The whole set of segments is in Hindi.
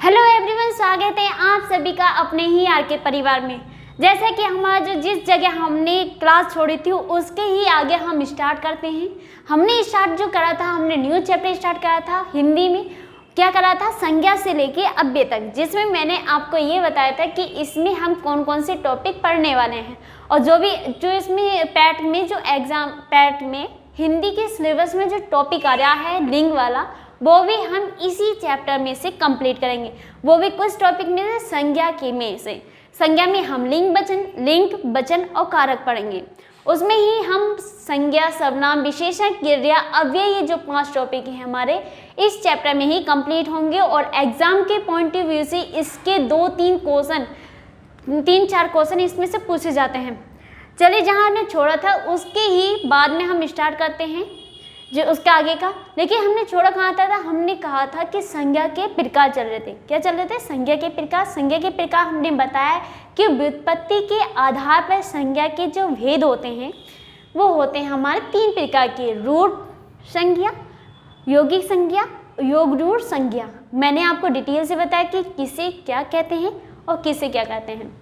हेलो एवरीवन, स्वागत है आप सभी का अपने ही आर के परिवार में। जैसे कि हमारा जिस जगह हमने क्लास छोड़ी थी उसके ही आगे हम स्टार्ट करते हैं। हमने स्टार्ट जो करा था, हमने न्यू चैप्टर स्टार्ट करा था हिंदी में। क्या करा था? संज्ञा से लेके अव्यय तक, जिसमें मैंने आपको ये बताया था कि इसमें हम कौन कौन से टॉपिक पढ़ने वाले हैं और जो इसमें पैट में जो एग्जाम पैट में हिंदी के सिलेबस में जो टॉपिक आ रहा है लिंग वाला, वो भी हम इसी चैप्टर में से कंप्लीट करेंगे। वो भी कुछ टॉपिक में से संज्ञा के में से। संज्ञा में हम लिंग वचन और कारक पढ़ेंगे। उसमें ही हम संज्ञा, सर्वनाम, विशेषण, क्रिया, अव्यय, ये जो 5 टॉपिक हैं हमारे इस चैप्टर में ही कंप्लीट होंगे। और एग्जाम के पॉइंट ऑफ व्यू से इसके 2-3 क्वेश्चन, 3-4 क्वेश्चन इसमें से पूछे जाते हैं। चलिए, जहाँ हमने छोड़ा था उसके ही बाद में हम स्टार्ट करते हैं जो उसका आगे का। लेकिन हमने छोड़ा कहाँ था? हमने कहा था कि संज्ञा के प्रकार चल रहे थे। क्या चल रहे थे? संज्ञा के प्रकार। संज्ञा के प्रकार हमने बताया कि व्युत्पत्ति के आधार पर संज्ञा के जो भेद होते हैं वो होते हैं हमारे 3 प्रकार के: रूढ़ संज्ञा, यौगिक संज्ञा, योग रूढ़ संज्ञा। मैंने आपको डिटेल से बताया कि किसे क्या कहते हैं और किसे क्या कहते हैं।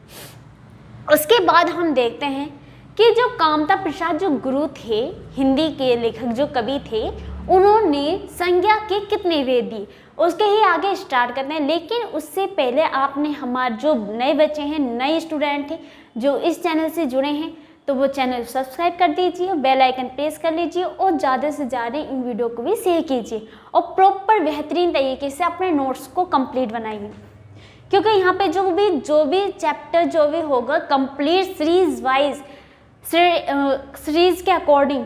उसके बाद हम देखते हैं कि जो कामता प्रसाद जो गुरु थे, हिंदी के लेखक जो कवि थे, उन्होंने संज्ञा के कितने भेद दिए, उसके ही आगे स्टार्ट करते हैं। लेकिन उससे पहले आपने हमारे जो नए बच्चे हैं, नए स्टूडेंट हैं जो इस चैनल से जुड़े हैं, तो वो चैनल सब्सक्राइब कर दीजिए, बेल आइकन प्रेस कर लीजिए और ज़्यादा से ज़्यादा इन वीडियो को भी शेयर कीजिए और प्रॉपर बेहतरीन तरीके से अपने नोट्स को कंप्लीट बनाइए। क्योंकि यहाँ पे जो भी चैप्टर जो भी होगा कंप्लीट सीरीज वाइज, सीरीज के अकॉर्डिंग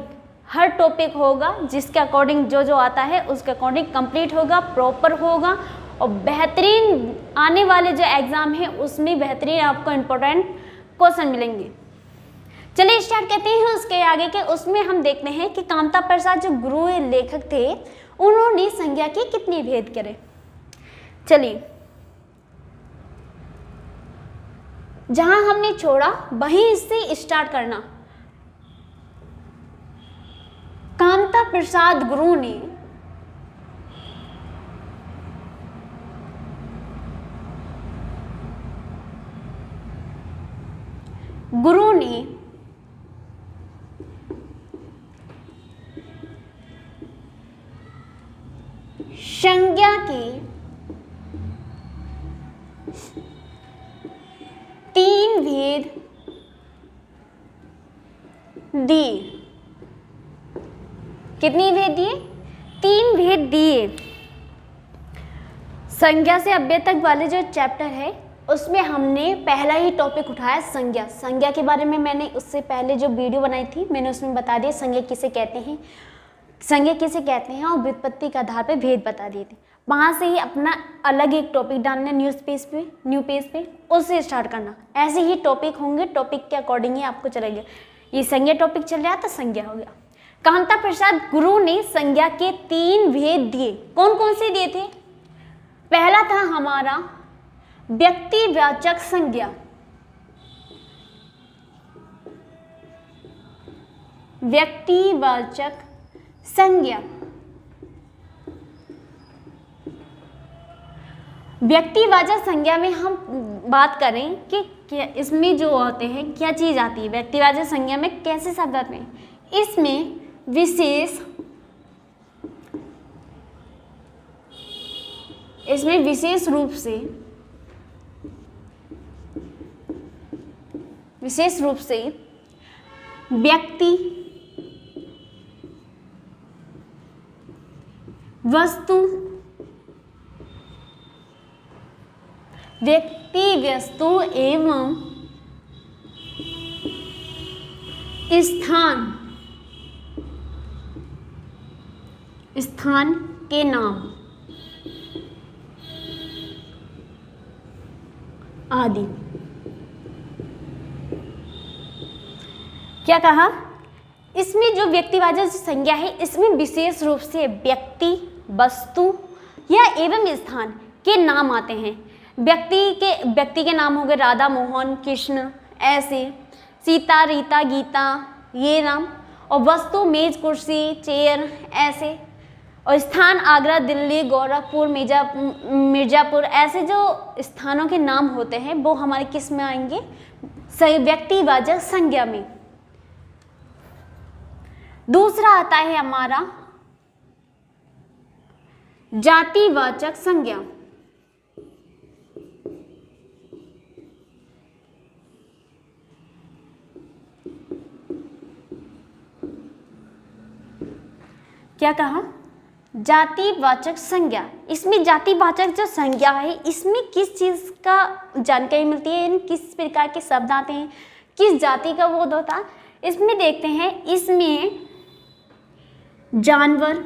हर टॉपिक होगा, जिसके अकॉर्डिंग जो आता है उसके अकॉर्डिंग कंप्लीट होगा, प्रॉपर होगा और बेहतरीन आने वाले जो एग्ज़ाम है उसमें बेहतरीन आपको इम्पोर्टेंट क्वेश्चन मिलेंगे। चलिए स्टार्ट करते हैं उसके आगे के। उसमें हम देखते हैं कि कामता प्रसाद जो गुरु लेखक थे, उन्होंने संज्ञा के कितने भेद करे। चलिए, जहां हमने छोड़ा वहीं से स्टार्ट करना। कामता प्रसाद गुरु ने संज्ञा के 3 भेद दिए। कितनी भेद दिए? 3 भेद दिए। संज्ञा से अव्यय तक वाले जो चैप्टर है उसमें हमने पहला ही टॉपिक उठाया संज्ञा। संज्ञा के बारे में मैंने उससे पहले जो वीडियो बनाई थी मैंने उसमें बता दिया संज्ञा किसे कहते हैं, संज्ञा किसे कहते हैं और व्युत्पत्ति के आधार पर भेद बता दिए थे। वहाँ से ही अपना अलग एक टॉपिक डालना न्यू पेज पे उससे स्टार्ट करना। ऐसे ही टॉपिक होंगे, टॉपिक के अकॉर्डिंग ही आपको चलेगा। ये संज्ञा टॉपिक चल रहा था, संज्ञा हो गया। कामता प्रसाद गुरु ने संज्ञा के 3 भेद दिए। कौन कौन से दिए थे? पहला था हमारा व्यक्तिवाचक संज्ञा। व्यक्तिवाचक संज्ञा। व्यक्तिवाचक संज्ञा में हम बात करें कि क्या इसमें जो होते हैं, क्या चीज़ आती है व्यक्तिवाचक संज्ञा में, कैसे शब्द आते हैं। इसमें विशेष रूप से व्यक्ति, वस्तु, एवं स्थान के नाम आदि। क्या कहा? इसमें जो व्यक्तिवाचक संज्ञा है इसमें विशेष रूप से व्यक्ति, वस्तु या एवं स्थान के नाम आते हैं। व्यक्ति के नाम हो गए राधा, मोहन, कृष्ण, ऐसे सीता, रीता, गीता, ये नाम। और वस्तु मेज, कुर्सी, चेयर, ऐसे और स्थान आगरा, दिल्ली, गोरखपुर, मिर्जापुर, ऐसे जो स्थानों के नाम होते हैं वो हमारे किस में आएंगे? व्यक्तिवाचक संज्ञा में। दूसरा आता है हमारा जातिवाचक संज्ञा। क्या कहा? जातिवाचक संज्ञा। इसमें जातिवाचक जो संज्ञा है इसमें किस चीज का जानकारी मिलती है, किस प्रकार के शब्द आते हैं, किस जाति का बोध होता है, इसमें देखते हैं। इसमें जानवर,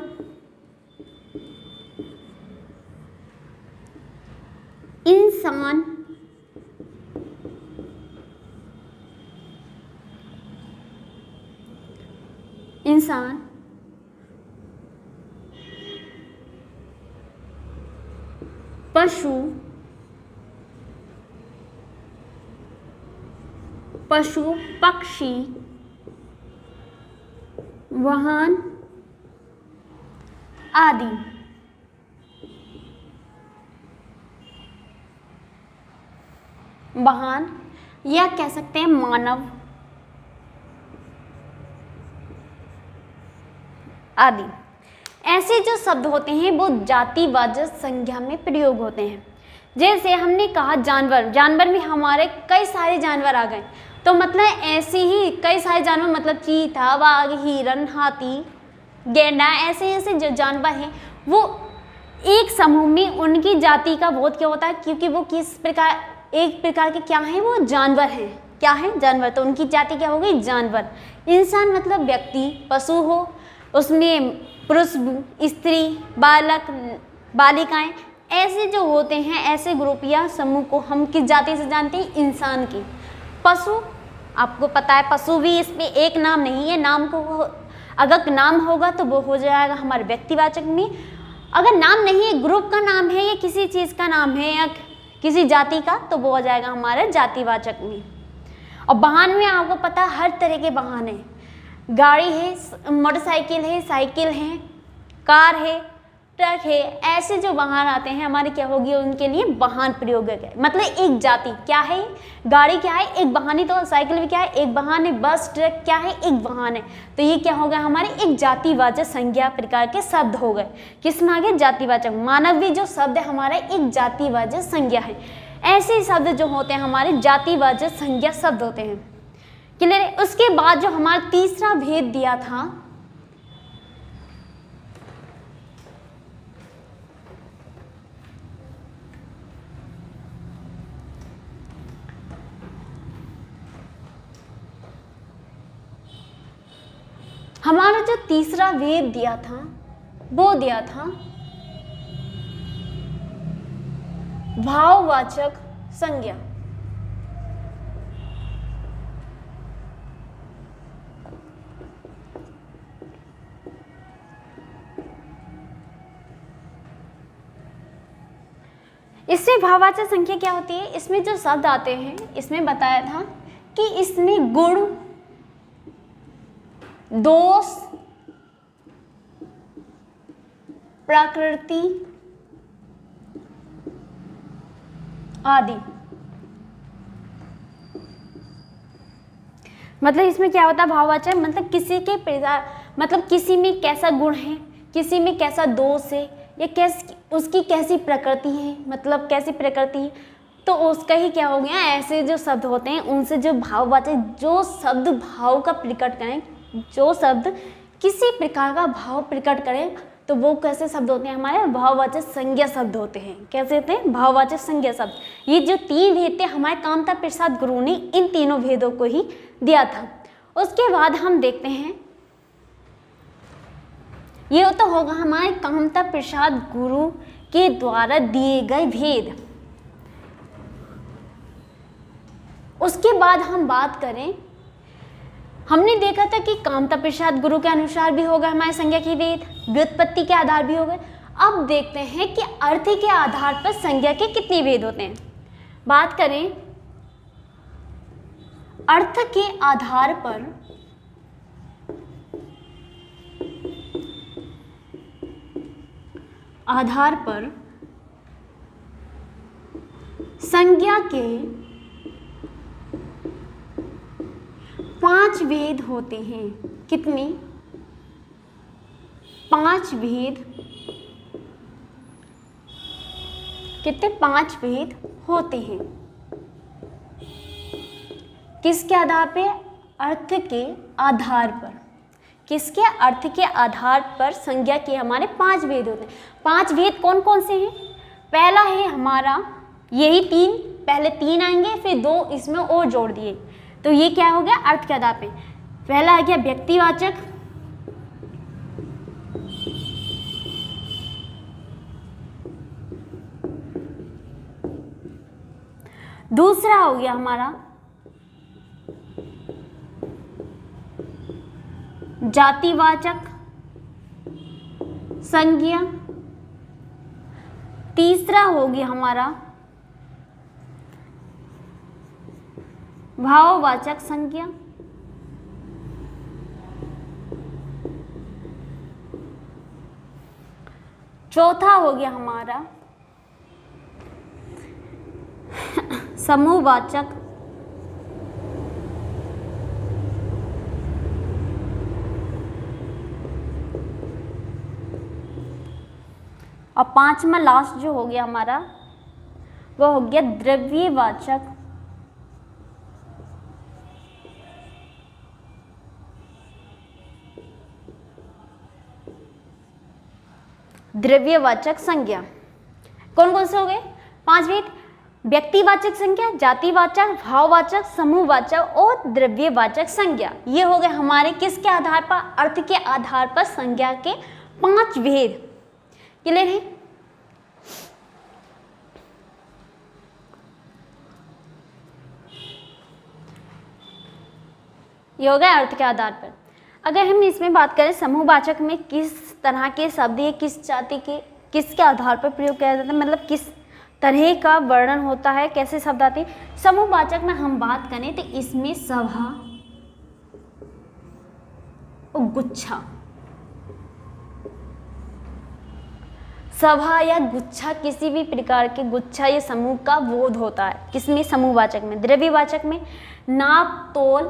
इंसान, पशु, पक्षी, वाहन आदि। वाहन या कह सकते हैं मानव आदि। ऐसे जो शब्द होते हैं वो जातिवाचक संज्ञा में प्रयोग होते हैं। जैसे हमने कहा जानवर, जानवर में हमारे कई सारे जानवर आ गए, तो मतलब ऐसे ही कई सारे जानवर, मतलब चीता, बाघ, हिरन, हाथी, गैंडा, ऐसे ऐसे जो जानवर हैं वो एक समूह में उनकी जाति का बोध क्या होता है, क्योंकि वो किस प्रकार, एक प्रकार के क्या हैं, वो जानवर हैं। क्या है? जानवर। तो उनकी जाति क्या हो गई? जानवर। इंसान मतलब व्यक्ति, पशु हो उसमें पुरुष, स्त्री, बालक, बालिकाएं, ऐसे जो होते हैं, ऐसे ग्रुप या समूह को हम किस जाति से जानते हैं? इंसान की। पशु, आपको पता है पशु भी इसमें एक नाम नहीं है, नाम को अगर नाम होगा तो वो हो जाएगा हमारे व्यक्तिवाचक में। अगर नाम नहीं है, ग्रुप का नाम है या किसी चीज़ का नाम है या किसी जाति का, तो वो हो जाएगा हमारे जातिवाचक में। और वाहन में आपको पता है हर तरह के वाहन है, गाड़ी है, मोटरसाइकिल है, साइकिल है, कार है, ट्रक है, ऐसे जो वाहन आते हैं हमारे क्या होगी, उनके लिए वाहन प्रयोग है। मतलब एक जाति क्या है, गाड़ी क्या है, एक वाहन है, तो साइकिल भी क्या है, एक वाहन है, बस, ट्रक क्या है, एक वाहन है। तो ये क्या हो गया हमारे एक जातिवाचक संज्ञा प्रकार के शब्द हो गए। किसमें आ गए? जातिवाचक। मानव भी जो शब्द है हमारा एक जातिवाचक संज्ञा है। ऐसे शब्द जो होते हैं हमारे जातिवाचक संज्ञा शब्द होते हैं। क्लियर है? उसके बाद जो हमारा तीसरा भेद दिया था, हमारा जो तीसरा भेद दिया था वो दिया था भाववाचक संज्ञा। इसमें भाववाचक संज्ञा क्या होती है? इसमें जो शब्द आते हैं, इसमें बताया था कि इसमें गुण, दोष, प्रकृति आदि, मतलब इसमें क्या होता है भाववाचक, मतलब किसी के मतलब किसी में कैसा गुण है, किसी में कैसा दोष है, या उसकी कैसी प्रकृति है, मतलब कैसी प्रकृति है, तो उसका ही क्या हो गया। ऐसे जो शब्द होते हैं उनसे जो भाववाचक, जो शब्द भाव का प्रकट करें, जो शब्द किसी प्रकार का भाव प्रकट करें, तो वो कैसे शब्द होते हैं हमारे? भाववाचक संज्ञा शब्द होते हैं। कैसे होते हैं? भाववाचक संज्ञा शब्द। ये जो तीन भेद थे हमारे कामता प्रसाद गुरु ने इन तीनों भेदों को ही दिया था। उसके बाद हम देखते हैं, ये तो होगा हमारे कामता प्रसाद गुरु के द्वारा दिए गए भेद। उसके बाद हम बात करें, हमने देखा था कि कामता प्रसाद गुरु के अनुसार भी होगा हमारे संज्ञा के भेद, व्युत्पत्ति के आधार भी हो गए। अब देखते हैं कि अर्थ के आधार पर संज्ञा के कितने भेद होते हैं। बात करें अर्थ के आधार पर, आधार पर संज्ञा के 5 भेद होते हैं। कितने? 5 भेद। कितने? 5 भेद होते हैं। किसके आधार पे? अर्थ के आधार पर। किसके? अर्थ के आधार पर संज्ञा के हमारे 5 भेद होते हैं। 5 भेद कौन कौन से हैं? पहला है हमारा यही 3, पहले 3 आएंगे, फिर 2 इसमें और जोड़ दिए, तो ये क्या हो गया? अर्थ के आधार पे। पहला आ गया व्यक्तिवाचक, दूसरा हो गया हमारा जातिवाचक संज्ञा, तीसरा हो गया हमारा भाववाचक संज्ञा, चौथा हो गया हमारा समूहवाचक, और 5वां लास्ट जो हो गया हमारा वो हो गया द्रव्यवाचक। द्रव्यवाचक संज्ञा कौन कौन से हो गए? 5 भेद। व्यक्तिवाचक संज्ञा, जातिवाचक, भाववाचक, समूहवाचक और द्रव्यवाचक संज्ञा। ये हो गए हमारे किसके आधार पर? अर्थ के आधार पर संज्ञा के 5 भेद। क्लियर है? ये हो गया अर्थ के आधार पर। अगर हम इसमें बात करें समूहवाचक में किस तरह के शब्द या किस जाति के किसके आधार पर प्रयोग किया जाता है, मतलब किस तरह का वर्णन होता है, कैसे शब्द आते हैं। समूहवाचक में हम बात करें तो इसमें सभा और गुच्छा, सभा या गुच्छा, किसी भी प्रकार के गुच्छा या समूह का बोध होता है। किसमें? समूहवाचक में। द्रव्यवाचक में नाप तोल,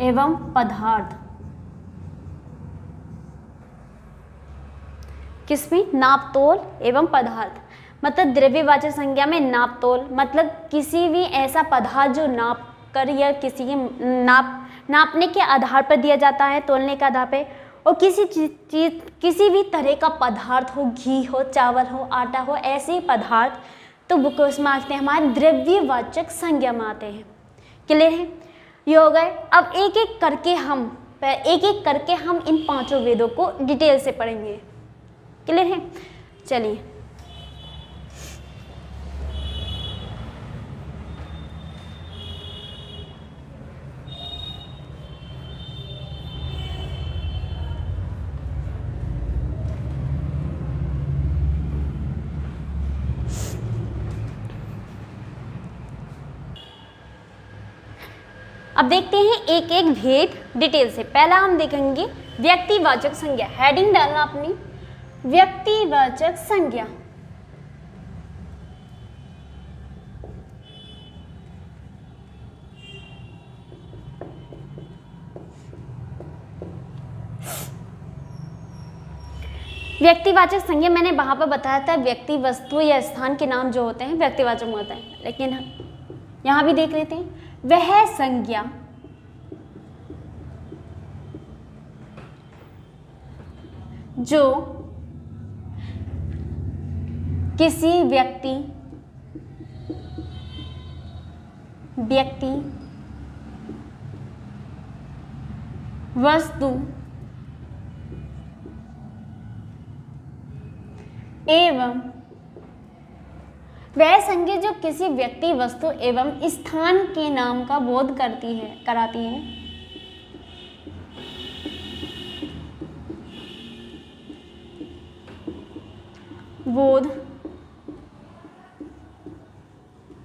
एवं पदार्थ। किसमें? नाप तोल एवं पदार्थ। मतलब द्रव्यवाचक संज्ञा में नाप तोल मतलब किसी भी ऐसा पदार्थ जो नाप कर या किसी के नापने के आधार पर दिया जाता है, तोलने के आधार पे, और किसी चीज किसी भी तरह का पदार्थ हो, घी हो, चावल हो, आटा हो, ऐसे पदार्थ तो बुक उसमें आते हैं हमारे द्रव्यवाचक संज्ञा में आते हैं। क्लियर है? ये हो गए। अब एक एक करके हम इन 5 वेदों को डिटेल से पढ़ेंगे। क्लियर है? चलिए अब देखते हैं एक एक भेद डिटेल से। पहला हम देखेंगे व्यक्तिवाचक संज्ञा। हेडिंग डालना अपनी, व्यक्तिवाचक संज्ञा। व्यक्तिवाचक संज्ञा मैंने वहां पर बताया था, व्यक्ति, वस्तु या स्थान के नाम जो होते हैं व्यक्तिवाचक होते हैं, लेकिन यहां भी देख लेते हैं। वह संज्ञा जो किसी व्यक्ति, वस्तु एवं वह संज्ञा जो किसी व्यक्ति, वस्तु एवं स्थान के नाम का बोध कराती है। बोध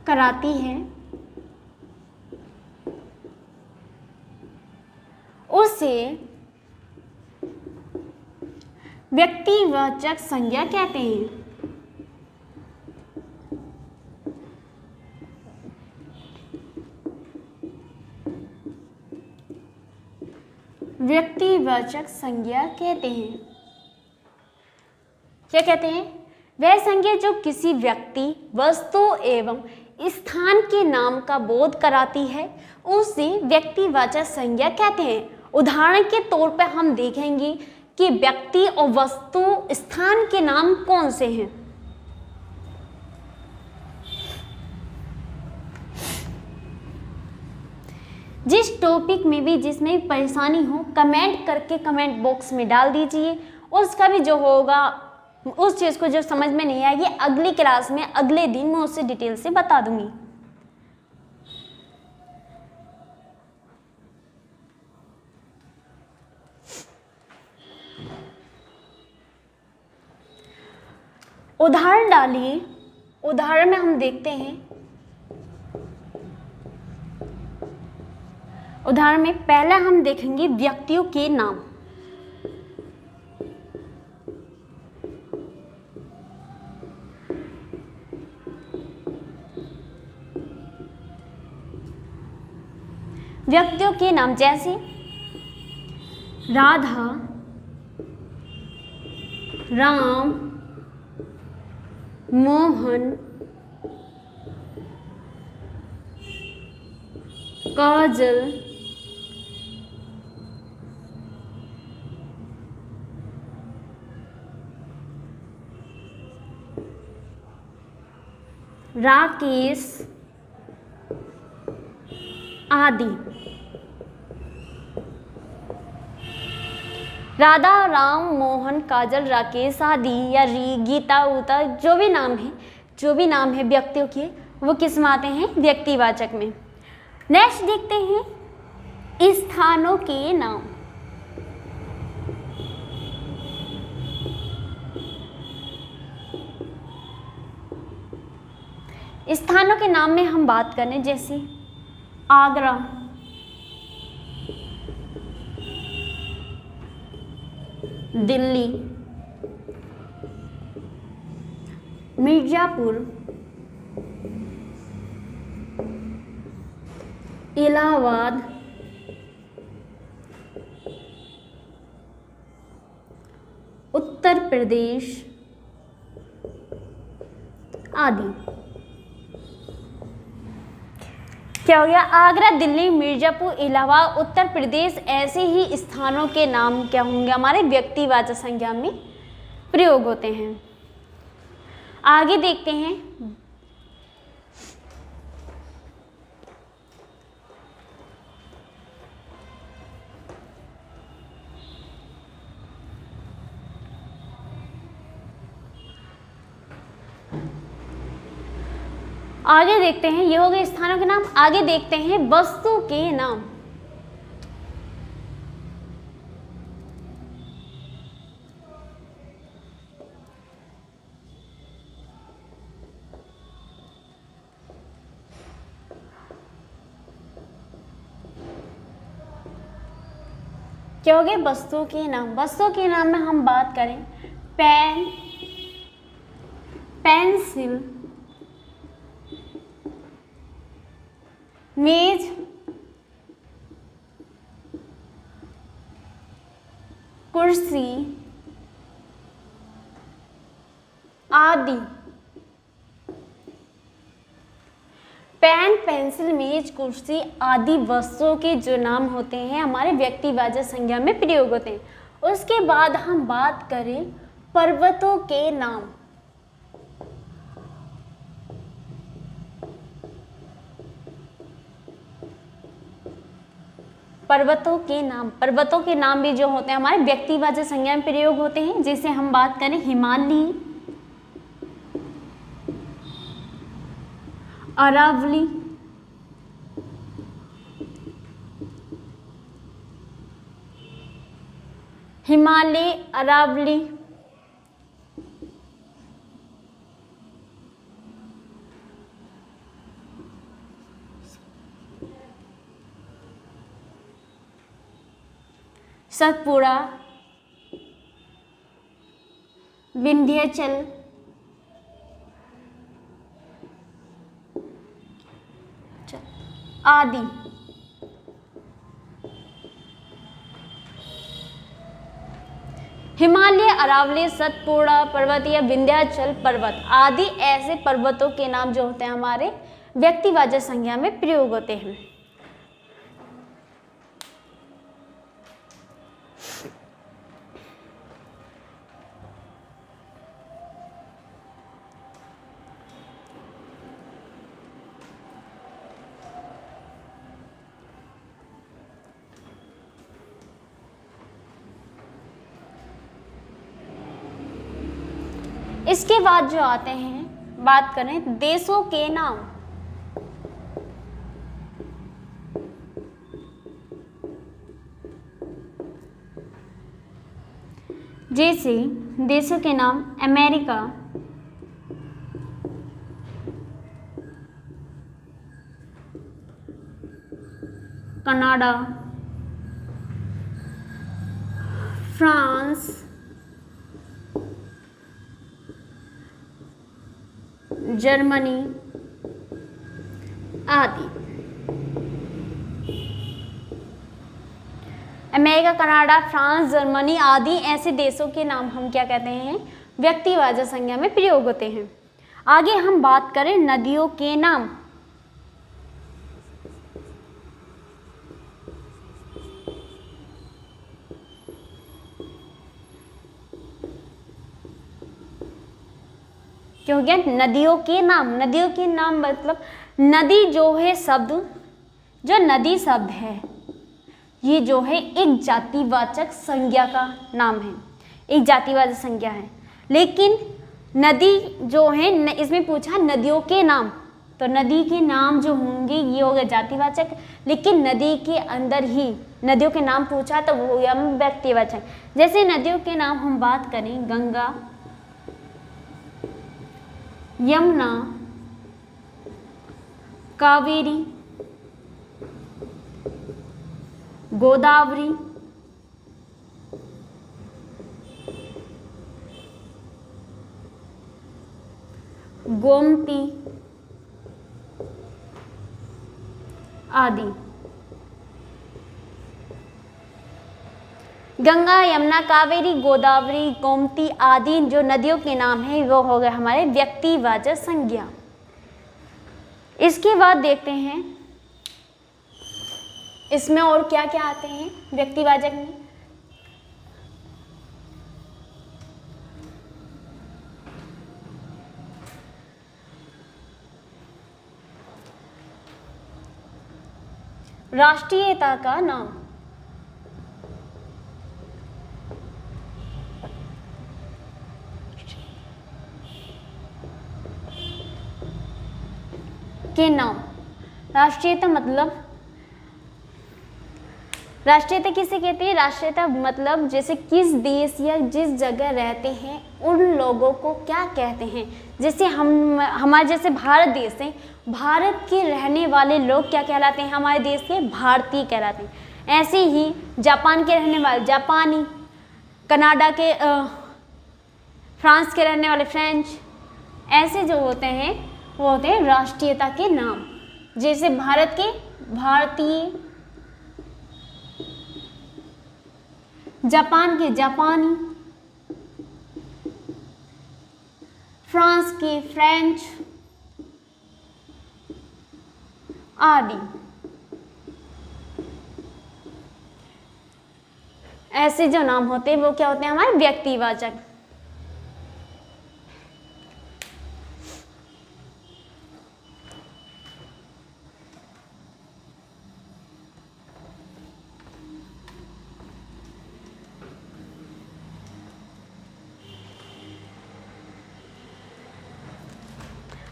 कराती है उस उसे व्यक्तिवाचक संज्ञा कहते हैं। व्यक्तिवाचक संज्ञा कहते हैं। क्या कहते हैं? वह संज्ञा जो किसी व्यक्ति, वस्तु एवं स्थान के नाम का बोध कराती है उसे व्यक्तिवाचक संज्ञा कहते हैं। उदाहरण के तौर पर हम देखेंगे कि व्यक्ति और वस्तु, स्थान के नाम कौन से हैं। जिस टॉपिक में भी जिसमें भी परेशानी हो कमेंट करके कमेंट बॉक्स में डाल दीजिए। उसका भी जो होगा, उस चीज़ को जो समझ में नहीं आएगी अगली क्लास में, अगले दिन मैं उससे डिटेल से बता दूंगी। उदाहरण डालिए। उदाहरण में हम देखते हैं, उदाहरण में पहला हम देखेंगे व्यक्तियों के नाम। व्यक्तियों के नाम जैसे राधा, राम, मोहन, काजल, राकेश आदि। राधा, राम, मोहन, काजल, राकेश आदि या री, गीता, उता, जो भी नाम है व्यक्तियों के, वो किस में आते हैं? व्यक्तिवाचक में। नेक्स्ट देखते हैं स्थानों के नाम। स्थानों के नाम में हम बात करें जैसे आगरा, दिल्ली, मिर्जापुर, इलाहाबाद, उत्तर प्रदेश आदि। क्या हो गया? आगरा, दिल्ली, मिर्जापुर, इलाहाबाद, उत्तर प्रदेश, ऐसे ही स्थानों के नाम क्या होंगे? हमारे व्यक्तिवाचक संज्ञा में प्रयोग होते हैं। आगे देखते हैं ये हो गए स्थानों के नाम। आगे देखते हैं वस्तु के नाम। क्या हो गए? वस्तुओं के नाम। वस्तुओं के नाम में हम बात करें पेन, पेंसिल, मेज, कुर्सी आदि। पेन, पेंसिल, मेज, कुर्सी आदि वस्तुओं के जो नाम होते हैं हमारे व्यक्तिवाचक संज्ञा में प्रयोग होते हैं। उसके बाद हम बात करें पर्वतों के नाम। पर्वतों के नाम भी जो होते हैं हमारे व्यक्तिवाचक संज्ञा में प्रयोग होते हैं। जैसे हम बात करें हिमालय, अरावली, अरावली, सतपुड़ा, विंध्याचल, आदि। हिमालय, अरावली, सतपुड़ा पर्वत या विंध्याचल पर्वत आदि ऐसे पर्वतों के नाम जो होते हैं हमारे व्यक्तिवाचक संज्ञा में प्रयोग होते हैं। इसके बाद जो आते हैं, बात करें देशों के नाम। जैसे देशों के नाम अमेरिका, कनाडा, फ्रांस, जर्मनी आदि। अमेरिका, कनाडा, फ्रांस, जर्मनी आदि ऐसे देशों के नाम हम क्या कहते हैं, व्यक्तिवाचक संज्ञा में प्रयोग होते हैं। आगे हम बात करें नदियों के नाम। क्यों गया नदियों के नाम। नदियों के नाम मतलब नदी जो है शब्द, जो नदी शब्द है ये जो है एक जातिवाचक संज्ञा का नाम है, एक जातिवाचक संज्ञा है। लेकिन नदी जो है इसमें पूछा नदियों के नाम, तो नदी के नाम जो होंगे ये हो गए जातिवाचक। लेकिन नदी के अंदर ही नदियों के नाम पूछा तो वो हम व्यक्तिवाचक। जैसे नदियों के नाम हम बात करें गंगा, यमुना, कावेरी, गोदावरी, गोमती आदि। गंगा, यमुना, कावेरी, गोदावरी, गोमती आदि जो नदियों के नाम हैं वो हो गए हमारे व्यक्तिवाचक संज्ञा। इसके बाद देखते हैं इसमें और क्या क्या आते हैं व्यक्तिवाचक में। राष्ट्रीयता का नाम। के नाम। राष्ट्रीयता मतलब, राष्ट्रीयता किसे कहते हैं? राष्ट्रीयता मतलब जैसे किस देश या जिस जगह रहते हैं उन लोगों को क्या कहते हैं। जैसे हमारे जैसे भारत देश है, भारत के रहने वाले लोग क्या कहलाते हैं? हमारे देश के भारतीय कहलाते हैं। ऐसे ही जापान के रहने वाले जापानी, कनाडा के फ्रांस के रहने वाले फ्रेंच, ऐसे जो होते हैं वो होते हैं राष्ट्रीयता के नाम। जैसे भारत के भारतीय, जापान के जापानी, फ्रांस के फ्रेंच आदि। ऐसे जो नाम होते हैं वो क्या होते हैं? हमारे व्यक्तिवाचक।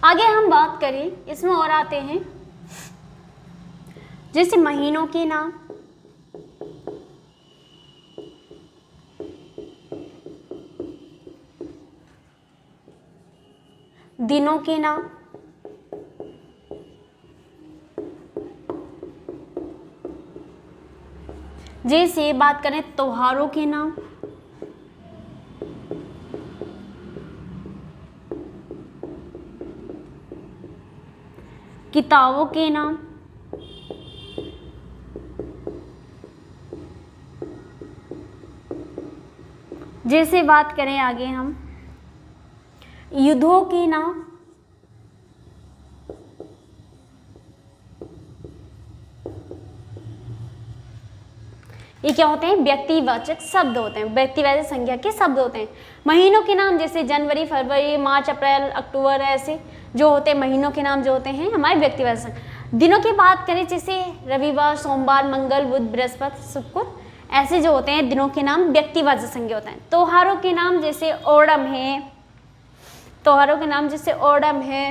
आगे हम बात करें इसमें और आते हैं जैसे महीनों के नाम, दिनों के नाम, जैसे बात करें त्योहारों के नाम, किताबों के नाम, जैसे बात करें आगे हम युद्धों के नाम, ये क्या होते हैं? व्यक्तिवाचक शब्द होते हैं, व्यक्तिवाचक संज्ञा के शब्द होते हैं। महीनों के नाम जैसे जनवरी, फरवरी, मार्च, अप्रैल, अक्टूबर, ऐसे जो होते हैं महीनों के नाम जो होते हैं हमारे व्यक्तिवाचक। दिनों की बात करें जैसे रविवार, सोमवार, मंगल, बुध, बृहस्पति, शुक्र, ऐसे जो होते हैं दिनों के नाम व्यक्तिवाचक संज्ञा होते हैं। त्योहारों के नाम जैसे ओणम है, त्योहारों के नाम जैसे ओणम है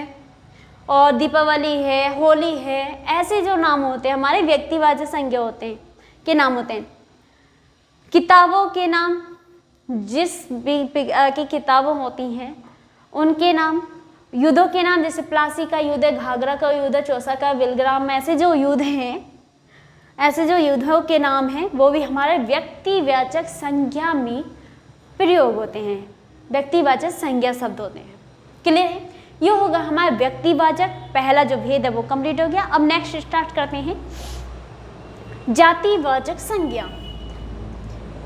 और दीपावली है, होली है, ऐसे जो नाम होते हैं हमारे व्यक्तिवाचक संज्ञा होते हैं के नाम होते हैं। किताबों के नाम जिस भी की किताबें होती हैं उनके नाम। युद्धों के नाम जैसे प्लासी का युद्ध, घाघरा का युद्ध, चौसा का विलग्राम, ऐसे जो युद्ध हैं, ऐसे जो युद्धों के नाम हैं वो भी हमारे व्यक्तिवाचक संज्ञा में प्रयोग होते हैं, व्यक्तिवाचक संज्ञा शब्द होते हैं। क्लियर है? ये होगा हमारा व्यक्तिवाचक, पहला जो भेद है वो कंप्लीट हो गया। अब नेक्स्ट स्टार्ट करते हैं जातिवाचक संज्ञा।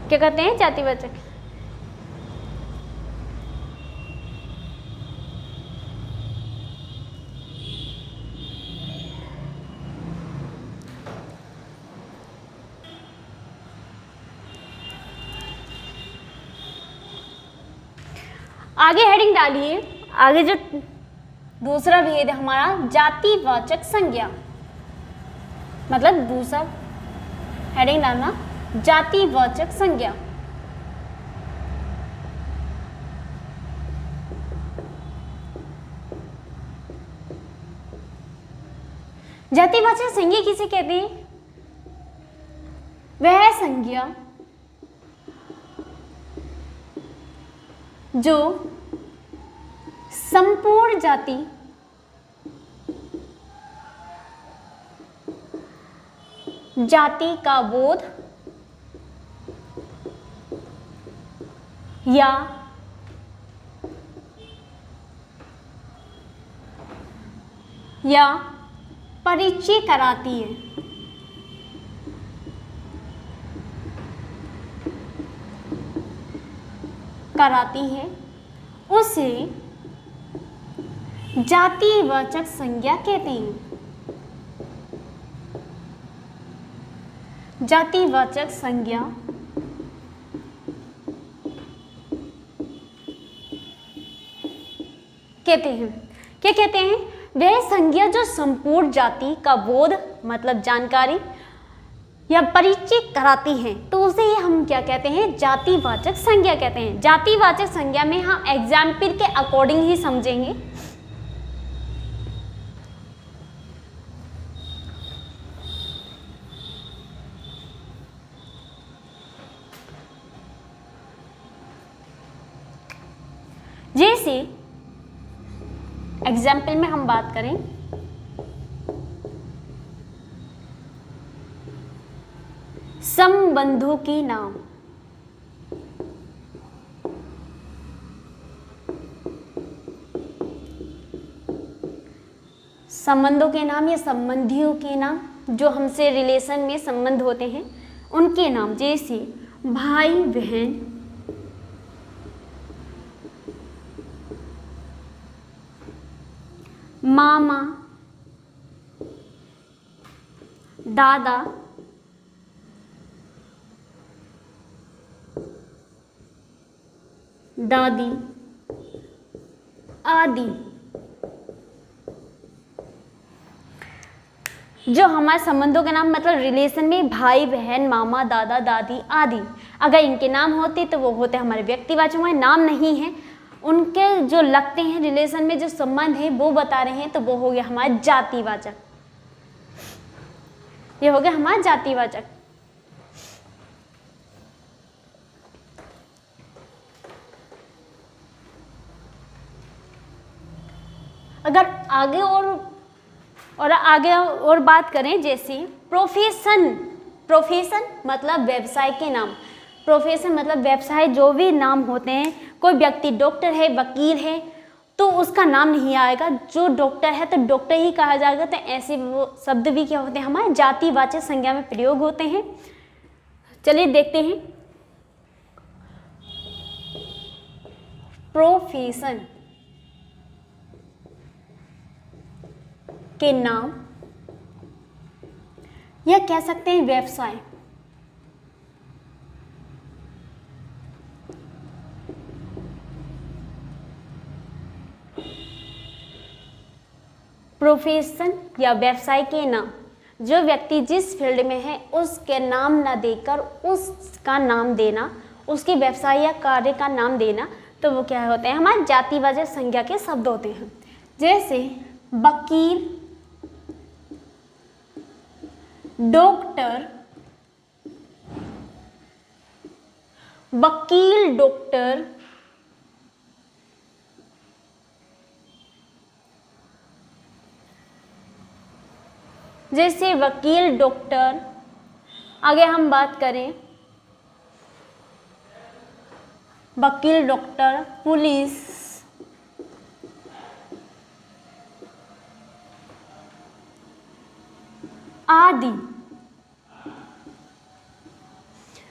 क्या कहते हैं? जातिवाचक। आगे हेडिंग डालिए, आगे जो दूसरा भेद है हमारा जातिवाचक संज्ञा, मतलब दूसरा हेडिंग डालना जातिवाचक संज्ञा। जातिवाचक संज्ञा किसे कहते हैं? वह संज्ञा जो संपूर्ण जाति का बोध या परिचय कराती है। उसे जातिवाचक संज्ञा कहते हैं। जातिवाचक संज्ञा कहते हैं। क्या कहते हैं? वह संज्ञा जो संपूर्ण जाति का बोध मतलब जानकारी या परिचय कराती है, तो उसे हम क्या कहते हैं? जातिवाचक संज्ञा कहते हैं। जातिवाचक संज्ञा में हम एग्जाम्पल के अकॉर्डिंग ही समझेंगे। जैसे एग्जाम्पल में हम बात करें संबंधों के नाम। संबंधों के नाम या संबंधियों के नाम, जो हमसे रिलेशन में संबंध होते हैं उनके नाम। जैसे भाई बहन, मामा, दादा, दादी आदि। जो हमारे संबंधों के नाम मतलब रिलेशन में भाई बहन, मामा, दादा, दादी आदि, अगर इनके नाम होते तो वो होते हमारे व्यक्तिवाचक। हमारे नाम नहीं है, उनके जो लगते हैं रिलेशन में जो संबंध है वो बता रहे हैं, तो वो हो गया हमारा जातिवाचक। ये हो गया हमारा जातिवाचक। अगर आगे और बात करें, जैसे प्रोफेशन प्रोफेशन मतलब व्यवसाय के नाम, प्रोफेशन मतलब व्यवसाय, जो भी नाम होते हैं, कोई व्यक्ति डॉक्टर है, वकील है, तो उसका नाम नहीं आएगा, जो डॉक्टर है तो डॉक्टर ही कहा जाएगा। तो ऐसे वो शब्द भी क्या होते हैं, हमारे जातिवाचक संज्ञा में प्रयोग होते हैं। चलिए देखते हैं। प्रोफेशन के नाम या कह सकते हैं व्यवसाय। प्रोफेशन या व्यवसाय के नाम, जो व्यक्ति जिस फील्ड में है उसके नाम न देकर उसका नाम देना, उसके व्यवसाय या कार्य का नाम देना, तो वो क्या होते हैं, हमारे जातिवाचक संज्ञा के शब्द होते हैं। जैसे वकील, डॉक्टर, वकील, डॉक्टर, जैसे वकील, डॉक्टर। आगे हम बात करें, वकील, डॉक्टर, पुलिस, आदि।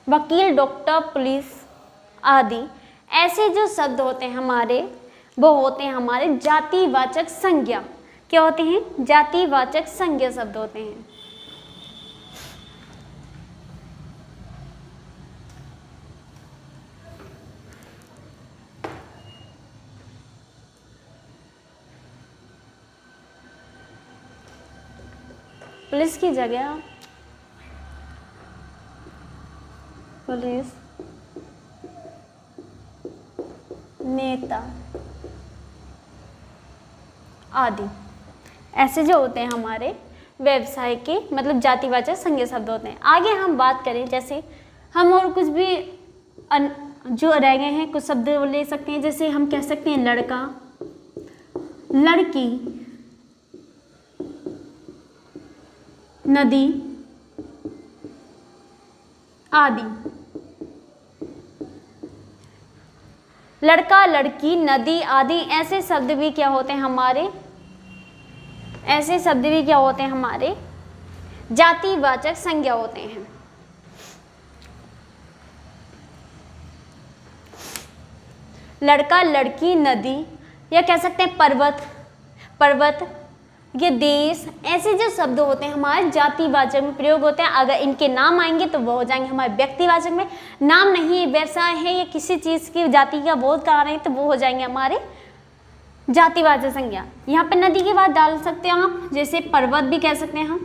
वकील, डॉक्टर, पुलिस आदि ऐसे जो शब्द होते हैं हमारे, वो होते हैं हमारे जातिवाचक संज्ञा। क्या होते हैं, जातिवाचक संज्ञा शब्द होते हैं। पुलिस की जगह पुलिस, नेता आदि ऐसे जो होते हैं हमारे व्यवसाय के मतलब जातिवाचक संज्ञा शब्द होते हैं। आगे हम बात करें, जैसे हम और कुछ भी जो रह गए हैं कुछ शब्द ले सकते हैं। जैसे हम कह सकते हैं लड़का, लड़की, नदी आदि। लड़का, लड़की, नदी आदि ऐसे शब्द भी क्या होते हैं हमारे, ऐसे शब्द भी क्या होते हैं हमारे जातिवाचक संज्ञा होते हैं। लड़का, लड़की, नदी, या कह सकते हैं पर्वत, पर्वत, ये देश, ऐसे जो शब्द होते हैं हमारे जातिवाचक में प्रयोग होते हैं। अगर इनके नाम आएंगे तो वो हो जाएंगे हमारे व्यक्तिवाचक में। नाम नहीं, व्यवसाय है या किसी चीज़ की जाति का बोध करा रहे हैं तो वो हो जाएंगे हमारे जातिवाचक संज्ञा। यहाँ पे नदी की बात डाल सकते हैं आप, जैसे पर्वत भी कह सकते हैं हम,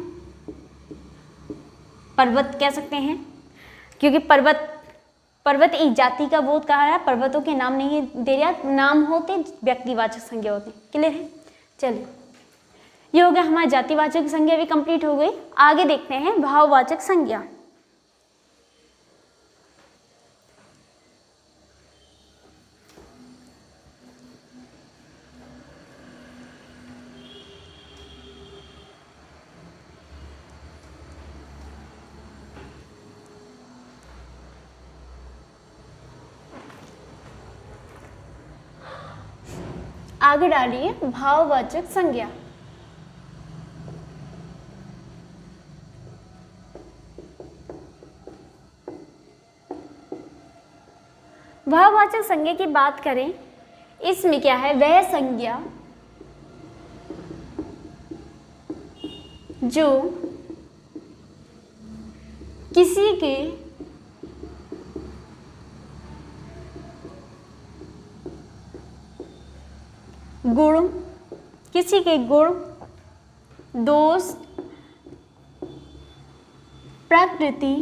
पर्वत कह सकते हैं, क्योंकि पर्वत एक जाति का बोध कहा है। पर्वतों के नाम नहीं दे रहा, नाम होते व्यक्तिवाचक संज्ञा होते। क्लियर है? चलिए, ये हो गया हमारी जातिवाचक संज्ञा भी कंप्लीट हो गई। आगे देखते हैं भाववाचक संज्ञा। आगे डालिए भाववाचक संज्ञा। भाववाचक संज्ञा की बात करें, इसमें क्या है, वह संज्ञा जो किसी के गुण, किसी के गुण, दोष, प्रकृति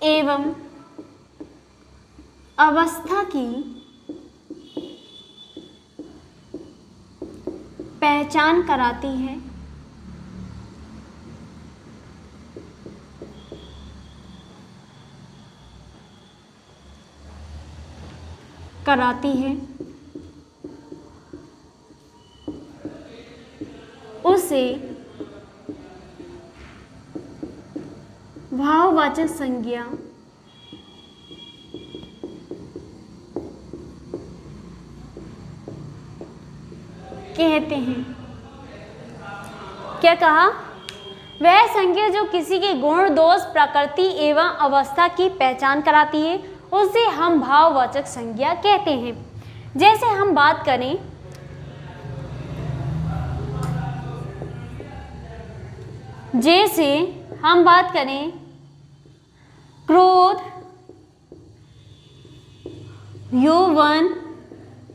एवं अवस्था की पहचान कराती है, उसे भाववाचक संज्ञा कहते हैं। क्या कहा? वह संज्ञा जो किसी के गुण, दोष, प्रकृति एवं अवस्था की पहचान कराती है उसे हम भाववाचक संज्ञा कहते हैं। जैसे हम बात करें क्रोध, यौवन,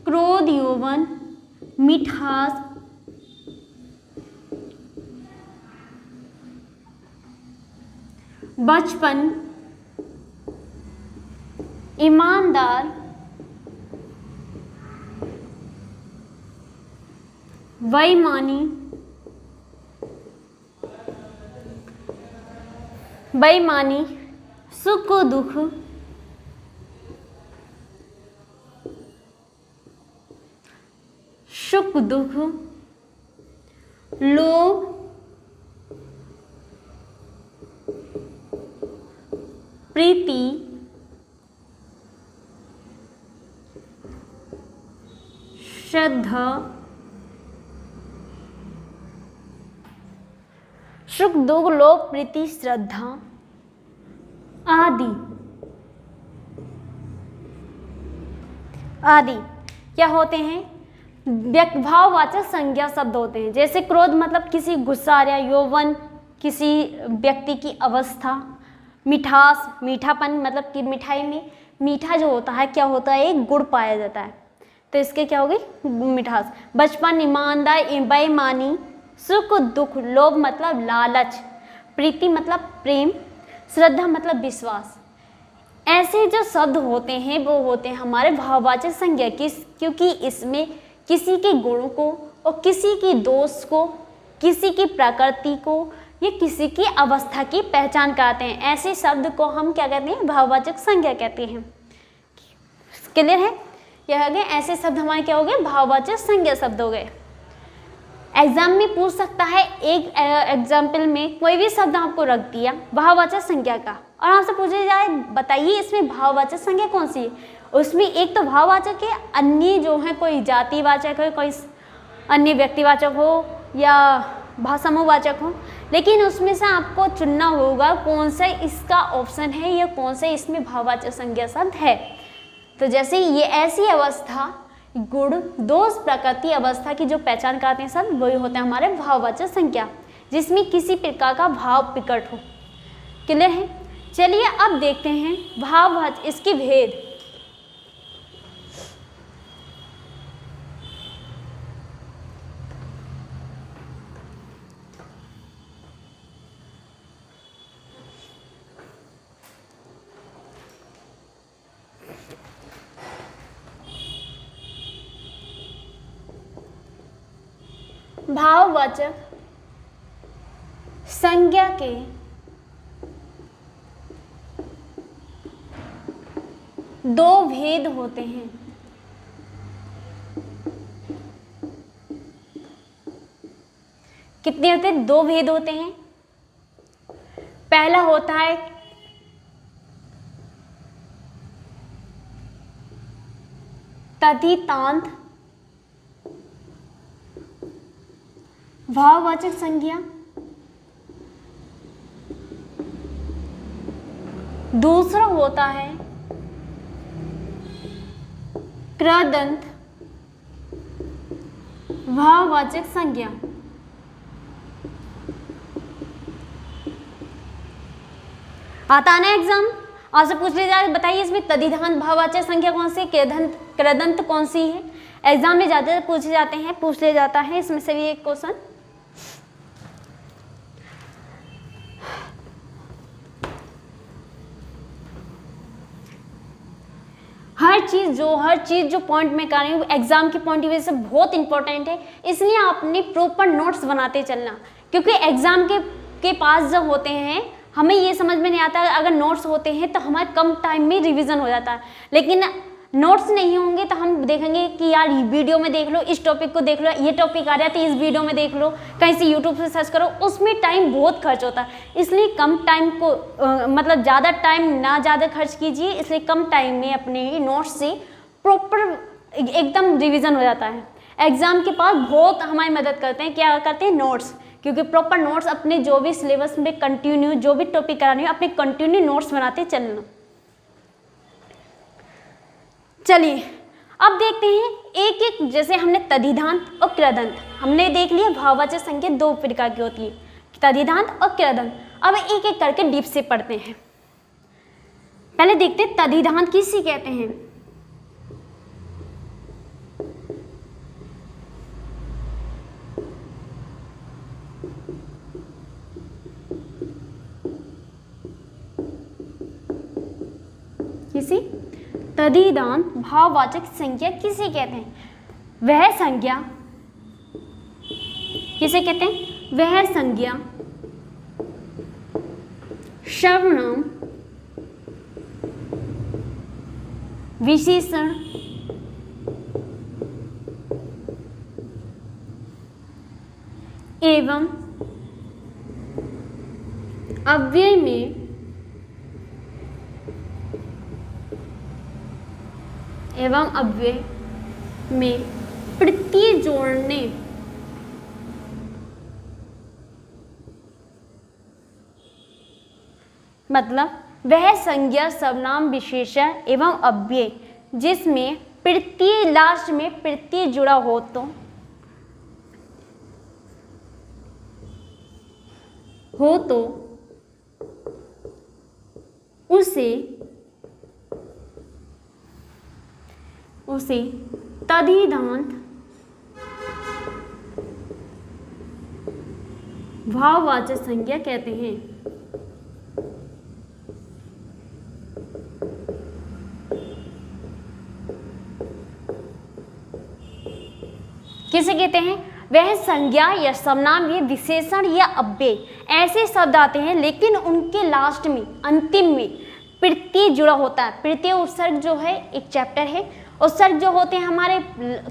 क्रोध यौवन, मिठास, बचपन, ईमानदार, बेईमानी, सुख दुख, लोभ, प्रीति, श्रद्धा, सुख दुख, लोभ, प्रीति, श्रद्धा आदि क्या होते हैं? भाववाचक संज्ञा शब्द होते हैं। जैसे क्रोध मतलब किसी गुस्सा आ रहा, यौवन किसी व्यक्ति की अवस्था, मिठास मीठापन मतलब कि मिठाई में मीठा जो होता है क्या होता है? एक गुड़ पाया जाता है, तो इसके क्या हो गई? मिठास। बचपन, ईमानदार, बेईमानी, सुख दुख, लोभ मतलब लालच, प्रीति मतलब प्रेम, श्रद्धा मतलब विश्वास। ऐसे जो शब्द होते हैं वो होते हैं हमारे भाववाचक संज्ञा क्योंकि इसमें किसी के गुणों को और किसी की दोष को, किसी की प्रकृति को या किसी की अवस्था की पहचान कराते हैं। ऐसे शब्द को हम क्या कहते हैं? भाववाचक संज्ञा कहते हैं। क्लियर है? यह हो गए ऐसे शब्द हमारे क्या हो गए? भाववाचक संज्ञा शब्द हो गए। एग्जाम में पूछ सकता है, एक एग्जाम्पल में कोई भी शब्द आपको रख दिया भाववाचक संज्ञा का और आपसे पूछा जाए बताइए इसमें भाववाचक संज्ञा कौन सी है? उसमें एक तो भाववाचक है, अन्य जो है कोई जातिवाचक हो, कोई अन्य व्यक्तिवाचक हो या भाषामूहवाचक हो, लेकिन उसमें से आपको चुनना होगा कौन सा इसका ऑप्शन है या कौन सा इसमें भाववाचक संज्ञा शब्द है। तो जैसे ये ऐसी अवस्था, गुण, दोष, प्रकृति, अवस्था की जो पहचान कराते हैं शब्द वही होते हैं हमारे भाववाचक संज्ञा, जिसमें किसी प्रकार का भाव प्रकट हो। क्लियर है? चलिए अब देखते हैं भाववाचक, इसकी भेद। भाववाचक संज्ञा के दो भेद होते हैं। कितने होते हैं? दो भेद होते हैं। पहला होता है तद्धितांत भाववाचक संज्ञा, दूसरा होता है कृदंत भाववाचक संज्ञा। आता है ना एग्जाम, आपसे पूछ लिया जाए बताइए इसमें तद्धितांत भाववाचक संज्ञा कौन सी, कृदंत कौन सी है। एग्जाम में जाते पूछे जाते हैं, पूछ लिया जाता है इसमें से भी एक क्वेश्चन। हर चीज जो पॉइंट में कर रही हूँ एग्जाम के पॉइंट ऑफ व्यू से बहुत इंपॉर्टेंट है, इसलिए आपने प्रॉपर नोट्स बनाते चलना, क्योंकि एग्जाम के पास जब होते हैं हमें ये समझ में नहीं आता, अगर नोट्स होते हैं तो हमारे कम टाइम में रिवीजन हो जाता है, लेकिन नोट्स नहीं होंगे तो हम देखेंगे कि यार ये वीडियो में देख लो, इस टॉपिक को देख लो, ये टॉपिक आ रहा है तो इस वीडियो में देख लो, कहीं से यूट्यूब से सर्च करो, उसमें टाइम बहुत खर्च होता है। इसलिए कम टाइम को मतलब ज़्यादा टाइम ना ज़्यादा खर्च कीजिए, इसलिए कम टाइम में अपने ही नोट्स से प्रॉपर एकदम रिविज़न हो जाता है। एग्ज़ाम के पास बहुत हमारी मदद करते हैं, क्या करते हैं, नोट्स, क्योंकि प्रॉपर नोट्स अपने जो भी सिलेबस में कंटिन्यू जो भी टॉपिक कराने हो अपने कंटिन्यू नोट्स बनाते चलना। चलिए अब देखते हैं एक एक, जैसे हमने तद्धितांत और कृदंत हमने देख लिया। भाववाचक संज्ञा दो प्रकार की होती है, तद्धितांत और कृदंत। अब एक एक करके डीप से पढ़ते हैं। पहले देखते हैं तद्धितांत किसे कहते हैं। किसी तद्धितांत भाववाचक संज्ञा किसे कहते हैं? वह संज्ञा किसे कहते हैं? वह संज्ञा सर्वनाम, विशेषण, एवं अव्यय में प्रत्यय जोड़ने मतलब वह संज्ञा सर्वनाम विशेषण एवं अव्यय जिसमें प्रत्यय लास्ट में प्रत्यय जुड़ा हो तो उसे तद्धितांत भाववाचक संज्ञा कहते हैं। किसे कहते हैं? वह संज्ञा या सर्वनाम या विशेषण या अव्यय ऐसे शब्द आते हैं लेकिन उनके लास्ट में अंतिम में प्रत्यय जुड़ा होता है। प्रत्यय उपसर्ग जो है एक चैप्टर है, उपसर्ग जो होते हैं हमारे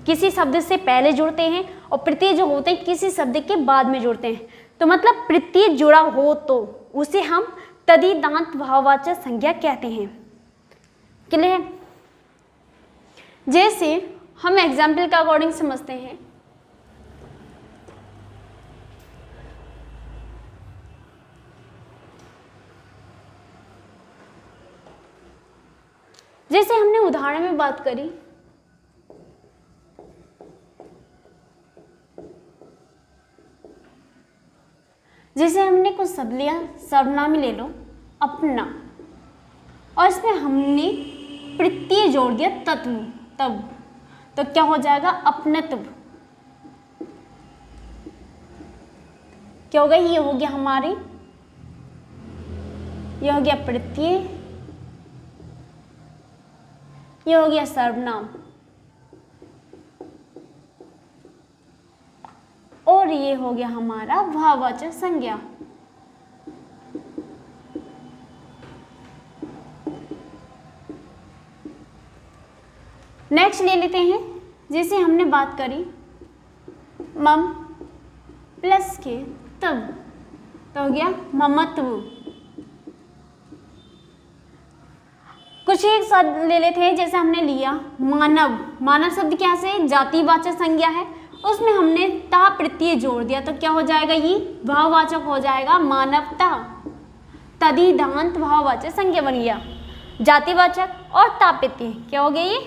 किसी शब्द से पहले जुड़ते हैं और प्रत्यय जो होते हैं किसी शब्द के बाद में जुड़ते हैं। तो मतलब प्रत्यय जुड़ा हो तो उसे हम तद्धितांत भाववाचक संज्ञा कहते हैं। क्लियर? जैसे हम एग्जाम्पल के अकॉर्डिंग समझते हैं। जैसे हमने उदाहरण में बात करी, जैसे हमने कुछ शब्द लिया, सर्वनाम ले लो अपना, और इसमें हमने प्रत्यय जोड़ दिया तत्व, तब तो क्या हो जाएगा? अपनत्व। क्या होगा? ये हो गया हमारी, ये हो गया प्रत्यय, ये हो गया सर्वनाम, और ये हो गया हमारा भाववाचक संज्ञा। नेक्स्ट ले लेते हैं। जैसे हमने बात करी मम प्लस के तब, तो हो गया ममत्व। कुछ एक शब्द ले लेते हैं। जैसे हमने लिया मानव, मानव शब्द क्या से? जातिवाचक संज्ञा है, उसमें हमने ता प्रत्यय जोड़ दिया तो क्या हो जाएगा? ये भाववाचक हो जाएगा मानवता। तद्धितांत भाववाचक संज्ञा बन गया। जातिवाचक और ता प्रत्यय क्या हो गया?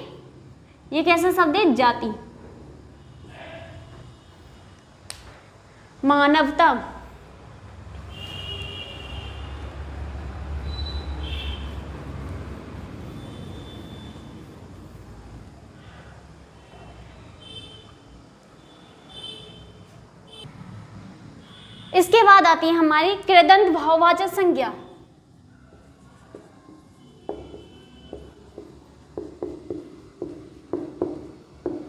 ये कैसा शब्द है? जाति। मानवता। इसके बाद आती है हमारी कृदंत भाववाचक संज्ञा।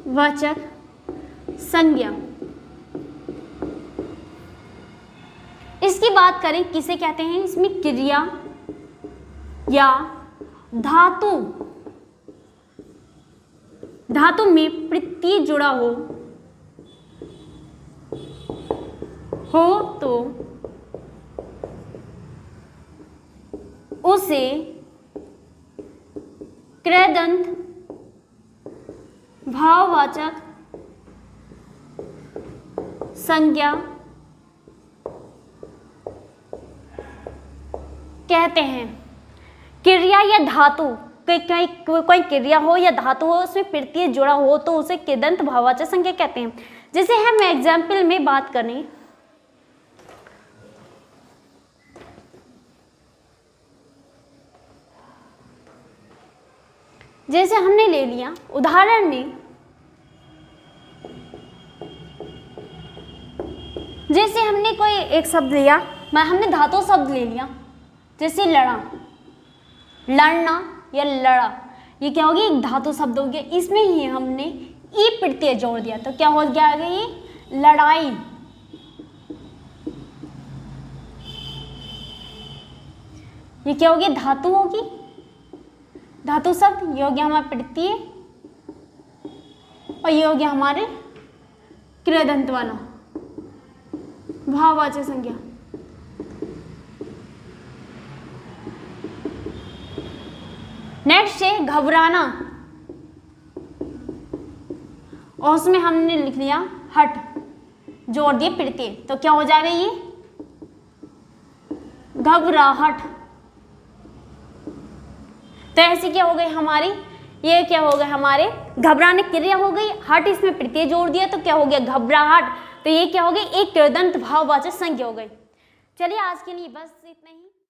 वाचक संज्ञा। इसकी बात करें किसे कहते हैं? इसमें क्रिया या धातु धातु में प्रत्यय जुड़ा हो तो उसे कृदंत भाववाचक संज्ञा कहते हैं। क्रिया या धातु कोई क्रिया हो या धातु हो, उसमें प्रत्यय जुड़ा हो तो उसे कृदंत भाववाचक संज्ञा कहते हैं। जैसे हम एग्जाम्पल में बात करें, जैसे हमने ले लिया उदाहरण में, जैसे हमने कोई एक शब्द लिया, हमने धातु शब्द ले लिया, जैसे लड़ा, लड़ना या लड़ा, ये क्या हो गया, एक धातु शब्द हो गया। इसमें ही हमने ई प्रत्यय जोड़ दिया तो क्या हो गया, ये लड़ाई। ये क्या हो गया, धातु होगी, धातु शब्द। ये हो गया हमारा प्रत्यय और ये हो गया हमारे कृदंत वाला भाववाचक संज्ञा। नेक्स्ट है घबराना, और उसमें हमने लिख लिया हट, जोड़ दिए प्रत्यय तो क्या हो जाएगा, ये घबराहट। तो ऐसे क्या हो गई हमारी, ये क्या हो गया हमारे घबराने क्रिया हो गई, हट इसमें प्रत्यय जोड़ दिया तो क्या हो गया घबराहट। तो ये क्या हो गई, एक कृदंत भाववाचक संज्ञा हो गई। चलिए आज के लिए बस इतना ही।